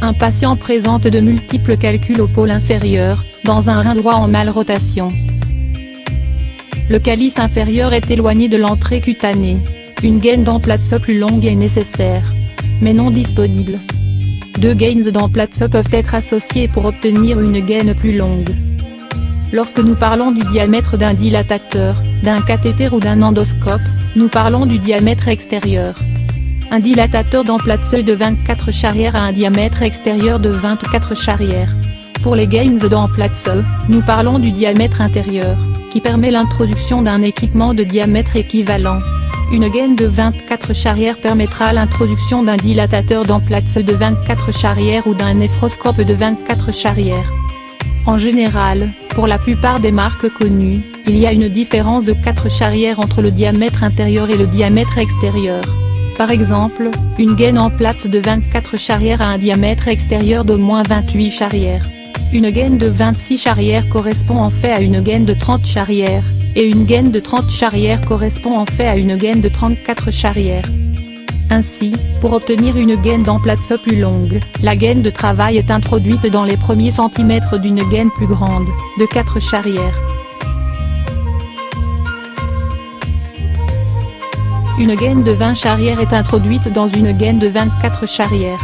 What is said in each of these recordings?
Un patient présente de multiples calculs au pôle inférieur, dans un rein droit en malrotation. Le calice inférieur est éloigné de l'entrée cutanée. Une gaine d'emplâtre plus longue est nécessaire, mais non disponible. Deux gaines d'emplâtre peuvent être associées pour obtenir une gaine plus longue. Lorsque nous parlons du diamètre d'un dilatateur, d'un cathéter ou d'un endoscope, nous parlons du diamètre extérieur. Un dilatateur d'emplâtre de 24 charrières a un diamètre extérieur de 24 charrières. Pour les gaines d'emplâtre, nous parlons du diamètre intérieur, qui permet l'introduction d'un équipement de diamètre équivalent. Une gaine de 24 charrières permettra l'introduction d'un dilatateur d'emplâtre de 24 charrières ou d'un néphroscope de 24 charrières. En général, pour la plupart des marques connues, il y a une différence de 4 charrières entre le diamètre intérieur et le diamètre extérieur. Par exemple, une gaine en plâtre de 24 charrières a un diamètre extérieur d'au moins 28 charrières. Une gaine de 26 charrières correspond en fait à une gaine de 30 charrières, et une gaine de 30 charrières correspond en fait à une gaine de 34 charrières. Ainsi, pour obtenir une gaine d'emplâtre plus longue, la gaine de travail est introduite dans les premiers centimètres d'une gaine plus grande, de 4 charrières. Une gaine de 20 charrières est introduite dans une gaine de 24 charrières.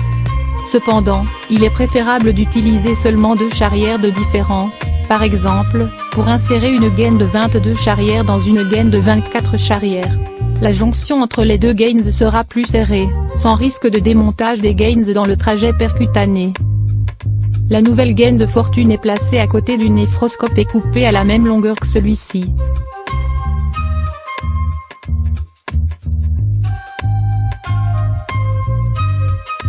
Cependant, il est préférable d'utiliser seulement 2 charrières de différence, par exemple, pour insérer une gaine de 22 charrières dans une gaine de 24 charrières. La jonction entre les deux gaines sera plus serrée, sans risque de démontage des gaines dans le trajet percutané. La nouvelle gaine de fortune est placée à côté du néphroscope et coupée à la même longueur que celui-ci.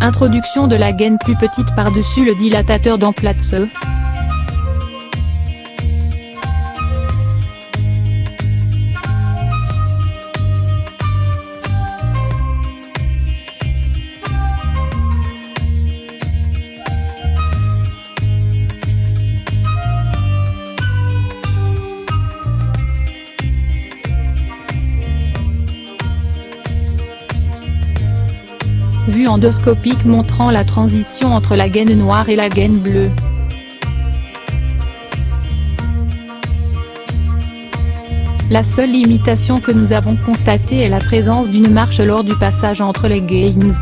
Introduction de la gaine plus petite par-dessus le dilatateur d'emplâtre. Vue endoscopique montrant la transition entre la gaine noire et la gaine bleue. La seule limitation que nous avons constatée est la présence d'une marche lors du passage entre les gaines.